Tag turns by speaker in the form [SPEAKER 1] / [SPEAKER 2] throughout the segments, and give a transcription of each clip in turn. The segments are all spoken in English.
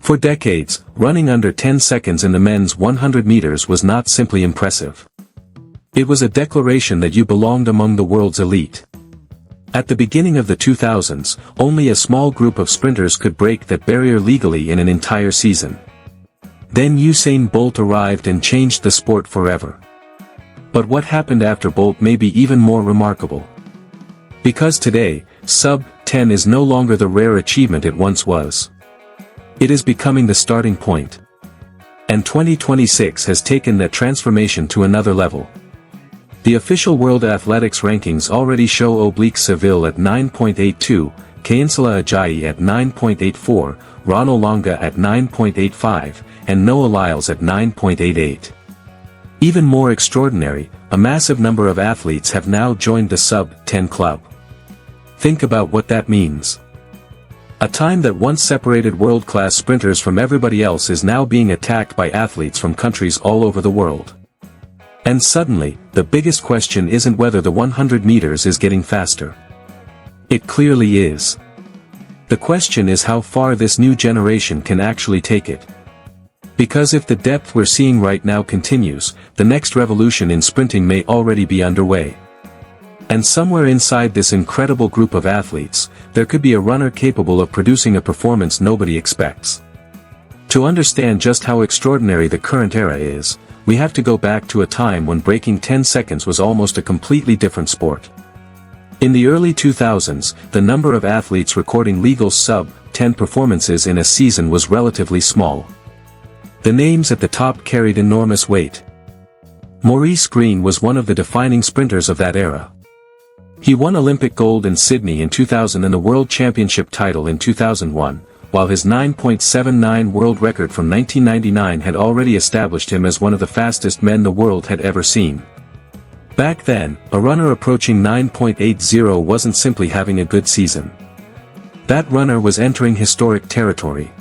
[SPEAKER 1] For decades, running under 10 seconds in the men's 100 meters was not simply impressive. It was a declaration that you belonged among the world's elite. At the beginning of the 2000s, only a small group of sprinters could break that barrier legally in an entire season. Then Usain Bolt arrived and changed the sport forever. But what happened after Bolt may be even more remarkable. Because today, sub-10 is no longer the rare achievement it once was. It is becoming the starting point. And 2026 has taken that transformation to another level. The official World Athletics rankings already show Seville at 9.82, Kainsala Ajayi at 9.84, Ronald Longa at 9.85, and Noah Lyles at 9.88. Even more extraordinary, a massive number of athletes have now joined the sub-10 club. Think about what that means. A time that once separated world-class sprinters from everybody else is now being attacked by athletes from countries all over the world. And suddenly, the biggest question isn't whether the 100 meters is getting faster. It clearly is. The question is how far this new generation can actually take it. Because if the depth we're seeing right now continues, the next revolution in sprinting may already be underway. And somewhere inside this incredible group of athletes, there could be a runner capable of producing a performance nobody expects. To understand just how extraordinary the current era is, we have to go back to a time when breaking 10 seconds was almost a completely different sport. In the early 2000s, the number of athletes recording legal sub-10 performances in a season was relatively small. The names at the top carried enormous weight. Maurice Greene was one of the defining sprinters of that era. He won Olympic gold in Sydney in 2000 and the World Championship title in 2001, while his 9.79 world record from 1999 had already established him as one of the fastest men the world had ever seen. Back then, a runner approaching 9.80 wasn't simply having a good season. That runner was entering historic territory.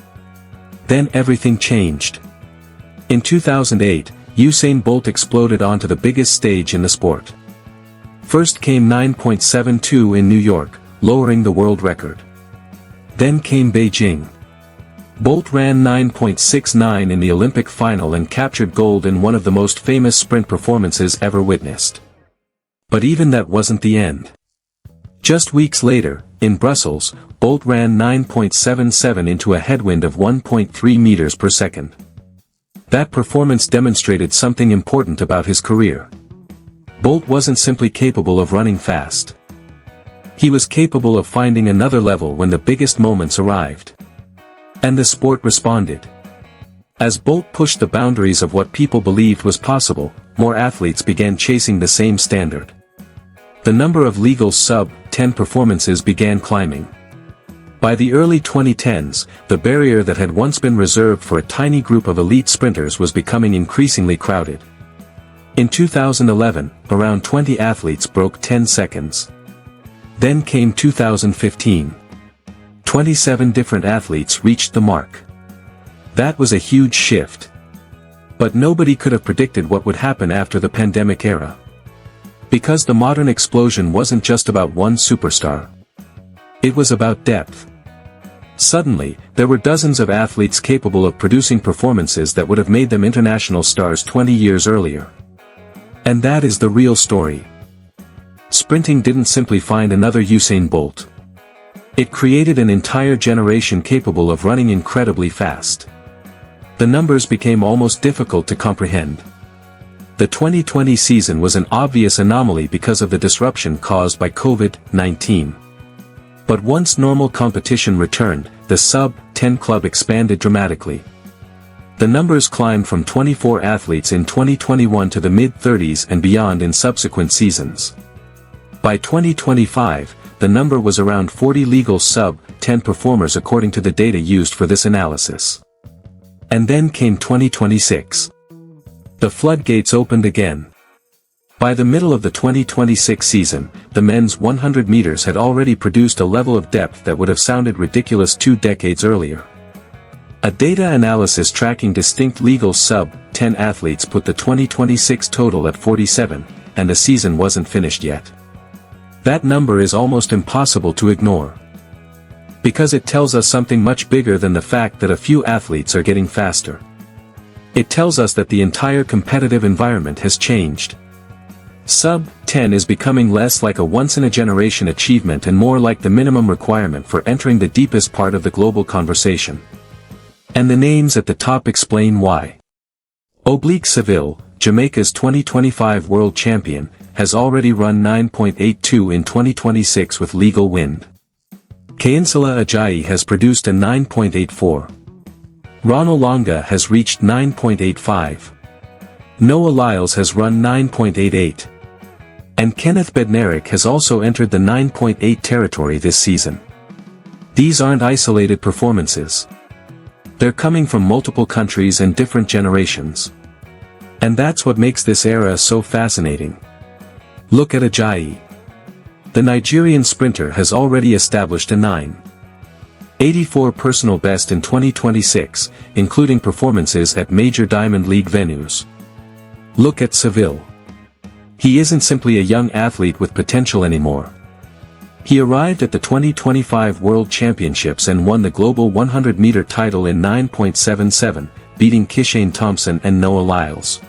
[SPEAKER 1] Then everything changed. In 2008, Usain Bolt exploded onto the biggest stage in the sport. First came 9.72 in New York, lowering the world record. Then came Beijing. Bolt ran 9.69 in the Olympic final and captured gold in one of the most famous sprint performances ever witnessed. But even that wasn't the end. Just weeks later, in Brussels, Bolt ran 9.77 into a headwind of 1.3 meters per second. That performance demonstrated something important about his career. Bolt wasn't simply capable of running fast. He was capable of finding another level when the biggest moments arrived. And the sport responded. As Bolt pushed the boundaries of what people believed was possible, more athletes began chasing the same standard. The number of legal sub-10 performances began climbing. By the early 2010s, the barrier that had once been reserved for a tiny group of elite sprinters was becoming increasingly crowded. In 2011, around 20 athletes broke 10 seconds. Then came 2015. 27 different athletes reached the mark. That was a huge shift. But nobody could have predicted what would happen after the pandemic era. Because the modern explosion wasn't just about one superstar. It was about depth. Suddenly, there were dozens of athletes capable of producing performances that would have made them international stars 20 years earlier. And that is the real story. Sprinting didn't simply find another Usain Bolt. It created an entire generation capable of running incredibly fast. The numbers became almost difficult to comprehend. The 2020 season was an obvious anomaly because of the disruption caused by COVID-19. But once normal competition returned, the sub-10 club expanded dramatically. The numbers climbed from 24 athletes in 2021 to the mid-30s and beyond in subsequent seasons. By 2025, the number was around 40 legal sub-10 performers according to the data used for this analysis. And then came 2026. The floodgates opened again. By the middle of the 2026 season, the men's 100 meters had already produced a level of depth that would have sounded ridiculous 2 decades earlier. A data analysis tracking distinct legal sub-10 athletes put the 2026 total at 47, and the season wasn't finished yet. That number is almost impossible to ignore. Because it tells us something much bigger than the fact that a few athletes are getting faster. It tells us that the entire competitive environment has changed. Sub-10 is becoming less like a once-in-a-generation achievement and more like the minimum requirement for entering the deepest part of the global conversation. And the names at the top explain why. Seville, Jamaica's 2025 world champion, has already run 9.82 in 2026 with legal wind. Kainsala Ajayi has produced a 9.84. Ronald Longa has reached 9.85. Noah Lyles has run 9.88. And Kenneth Bednarek has also entered the 9.8 territory this season. These aren't isolated performances. They're coming from multiple countries and different generations. And that's what makes this era so fascinating. Look at Ajayi. The Nigerian sprinter has already established a 9.84 personal best in 2026, including performances at major Diamond League venues. Look at Seville. He isn't simply a young athlete with potential anymore. He arrived at the 2025 World Championships and won the global 100-meter title in 9.77, beating Usain Thompson and Noah Lyles.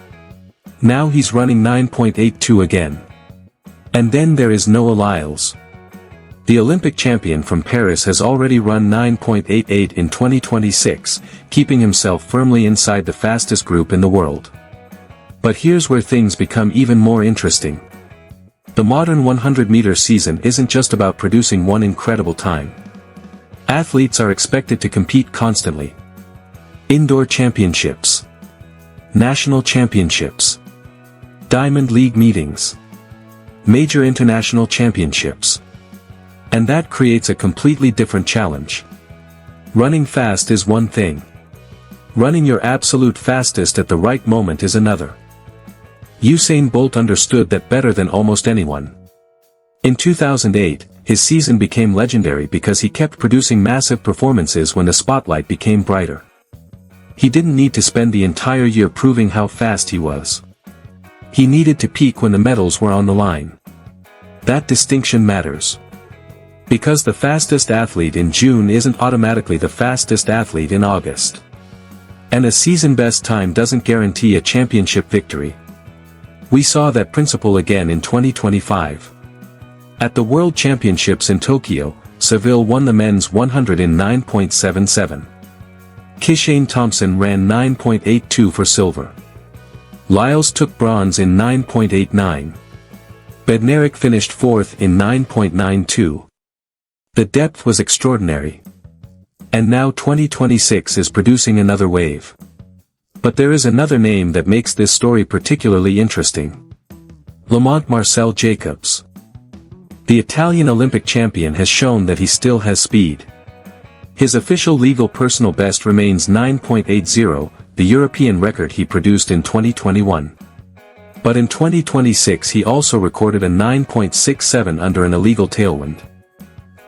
[SPEAKER 1] Now he's running 9.82 again. And then there is Noah Lyles. The Olympic champion from Paris has already run 9.88 in 2026, keeping himself firmly inside the fastest group in the world. But here's where things become even more interesting. The modern 100-meter season isn't just about producing one incredible time. Athletes are expected to compete constantly. Indoor championships. National championships. Diamond League meetings. Major international championships. And that creates a completely different challenge. Running fast is one thing. Running your absolute fastest at the right moment is another. Usain Bolt understood that better than almost anyone. In 2008, his season became legendary because he kept producing massive performances when the spotlight became brighter. He didn't need to spend the entire year proving how fast he was. He needed to peak when the medals were on the line. That distinction matters. Because the fastest athlete in June isn't automatically the fastest athlete in August. And a season-best time doesn't guarantee a championship victory. We saw that principle again in 2025. At the World Championships in Tokyo, Seville won the men's 100 in 9.77. Usain Thompson ran 9.82 for silver. Lyles took bronze in 9.89. Bednarek finished fourth in 9.92. The depth was extraordinary. And now 2026 is producing another wave. But there is another name that makes this story particularly interesting. Lamont Marcel Jacobs. The Italian Olympic champion has shown that he still has speed. His official legal personal best remains 9.80, the European record he produced in 2021. But in 2026 he also recorded a 9.67 under an illegal tailwind.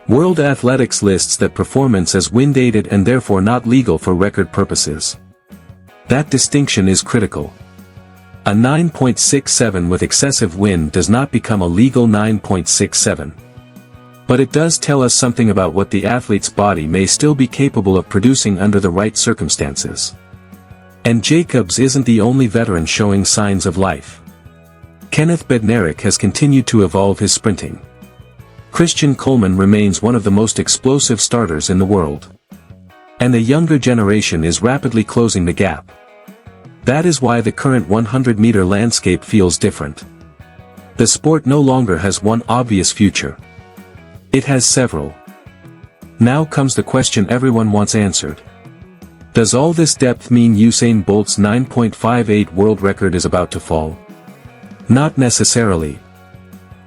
[SPEAKER 1] World Athletics lists that performance as wind-aided and therefore not legal for record purposes. That distinction is critical. A 9.67 with excessive wind does not become a legal 9.67. But it does tell us something about what the athlete's body may still be capable of producing under the right circumstances. And Jacobs isn't the only veteran showing signs of life. Kenneth Bednarek has continued to evolve his sprinting. Christian Coleman remains one of the most explosive starters in the world. And the younger generation is rapidly closing the gap. That is why the current 100-meter landscape feels different. The sport no longer has one obvious future. It has several. Now comes the question everyone wants answered. Does all this depth mean Usain Bolt's 9.58 world record is about to fall? Not necessarily.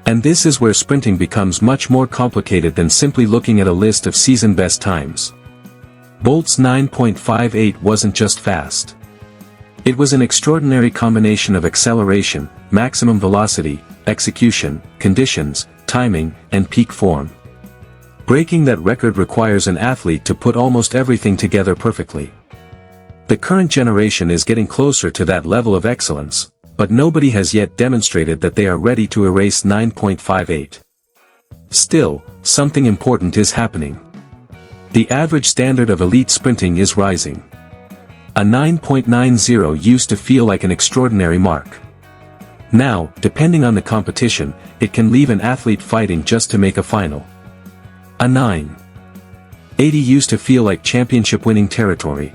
[SPEAKER 1] And this is where sprinting becomes much more complicated than simply looking at a list of season best times. Bolt's 9.58 wasn't just fast. It was an extraordinary combination of acceleration, maximum velocity, execution, conditions, timing, and peak form. Breaking that record requires an athlete to put almost everything together perfectly. The current generation is getting closer to that level of excellence, but nobody has yet demonstrated that they are ready to erase 9.58. Still, something important is happening. The average standard of elite sprinting is rising. A 9.90 used to feel like an extraordinary mark. Now, depending on the competition, it can leave an athlete fighting just to make a final. A 9.80 used to feel like championship-winning territory.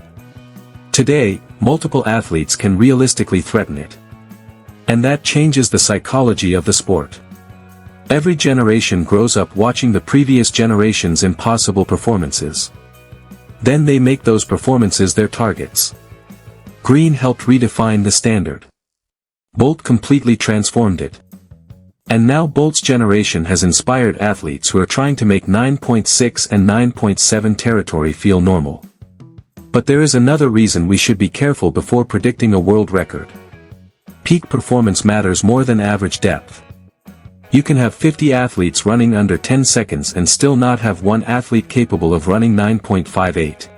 [SPEAKER 1] Today, multiple athletes can realistically threaten it. And that changes the psychology of the sport. Every generation grows up watching the previous generation's impossible performances. Then they make those performances their targets. Green helped redefine the standard. Bolt completely transformed it. And now Bolt's generation has inspired athletes who are trying to make 9.6 and 9.7 territory feel normal. But there is another reason we should be careful before predicting a world record. Peak performance matters more than average depth. You can have 50 athletes running under 10 seconds and still not have one athlete capable of running 9.58.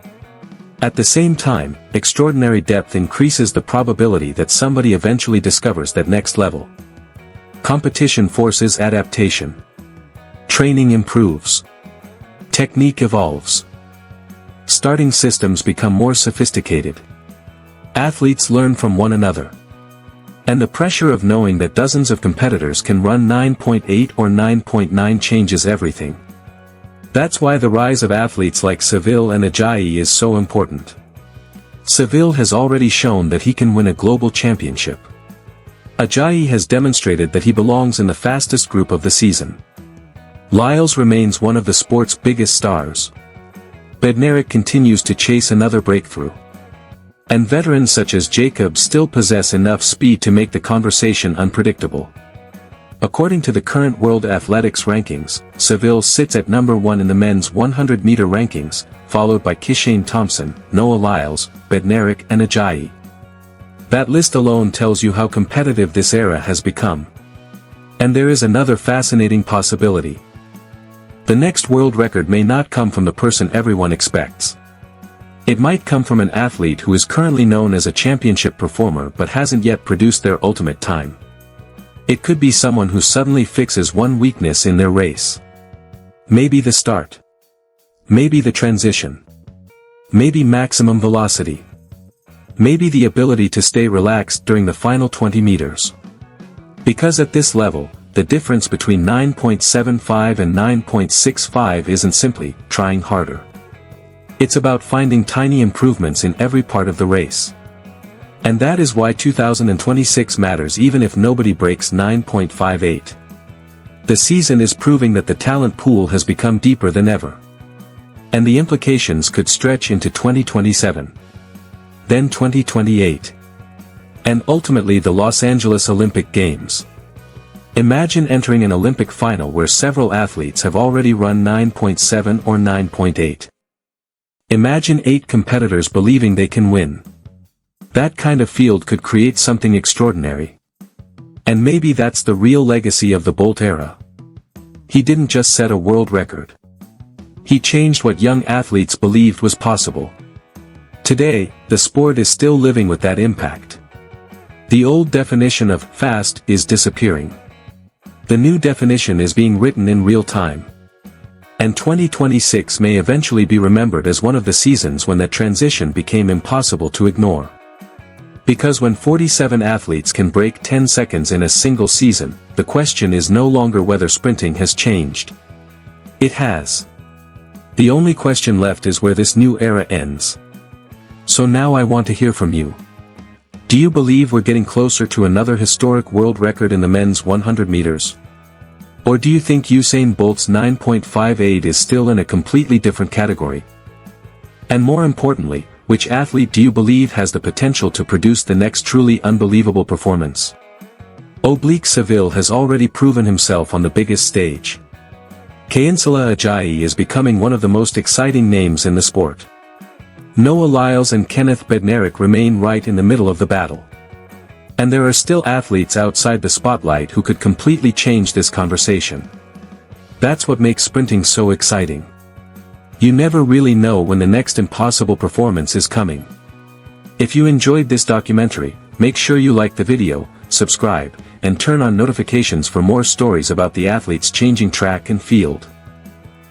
[SPEAKER 1] At the same time, extraordinary depth increases the probability that somebody eventually discovers that next level. Competition forces adaptation. Training improves. Technique evolves. Starting systems become more sophisticated. Athletes learn from one another. And the pressure of knowing that dozens of competitors can run 9.8 or 9.9 changes everything. That's why the rise of athletes like Seville and Ajayi is so important. Seville has already shown that he can win a global championship. Ajayi has demonstrated that he belongs in the fastest group of the season. Lyles remains one of the sport's biggest stars. Bednarik continues to chase another breakthrough. And veterans such as Jacob still possess enough speed to make the conversation unpredictable. According to the current World Athletics rankings, Seville sits at number 1 in the men's 100-meter rankings, followed by Kishane Thompson, Noah Lyles, Bednarik and Ajayi. That list alone tells you how competitive this era has become. And there is another fascinating possibility. The next world record may not come from the person everyone expects. It might come from an athlete who is currently known as a championship performer but hasn't yet produced their ultimate time. It could be someone who suddenly fixes one weakness in their race. Maybe the start. Maybe the transition. Maybe maximum velocity. Maybe the ability to stay relaxed during the final 20 meters. Because at this level, the difference between 9.75 and 9.65 isn't simply trying harder. It's about finding tiny improvements in every part of the race. And that is why 2026 matters even if nobody breaks 9.58. The season is proving that the talent pool has become deeper than ever. And the implications could stretch into 2027. Then 2028. And ultimately the Los Angeles Olympic Games. Imagine entering an Olympic final where several athletes have already run 9.7 or 9.8. Imagine 8 competitors believing they can win. That kind of field could create something extraordinary. And maybe that's the real legacy of the Bolt era. He didn't just set a world record. He changed what young athletes believed was possible. Today, the sport is still living with that impact. The old definition of fast is disappearing. The new definition is being written in real time. And 2026 may eventually be remembered as one of the seasons when that transition became impossible to ignore. Because when 47 athletes can break 10 seconds in a single season, the question is no longer whether sprinting has changed. It has. The only question left is where this new era ends. So now I want to hear from you. Do you believe we're getting closer to another historic world record in the men's 100 meters? Or do you think Usain Bolt's 9.58 is still in a completely different category? And more importantly, which athlete do you believe has the potential to produce the next truly unbelievable performance? Seville has already proven himself on the biggest stage. Kainsala Ajayi is becoming one of the most exciting names in the sport. Noah Lyles and Kenneth Bednarik remain right in the middle of the battle. And there are still athletes outside the spotlight who could completely change this conversation. That's what makes sprinting so exciting. You never really know when the next impossible performance is coming. If you enjoyed this documentary, make sure you like the video, subscribe, and turn on notifications for more stories about the athletes changing track and field.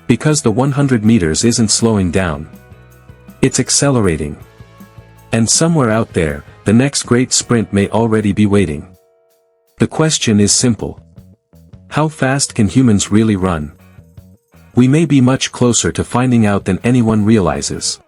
[SPEAKER 1] Because the 100 meters isn't slowing down. It's accelerating. And somewhere out there, the next great sprint may already be waiting. The question is simple. How fast can humans really run? We may be much closer to finding out than anyone realizes.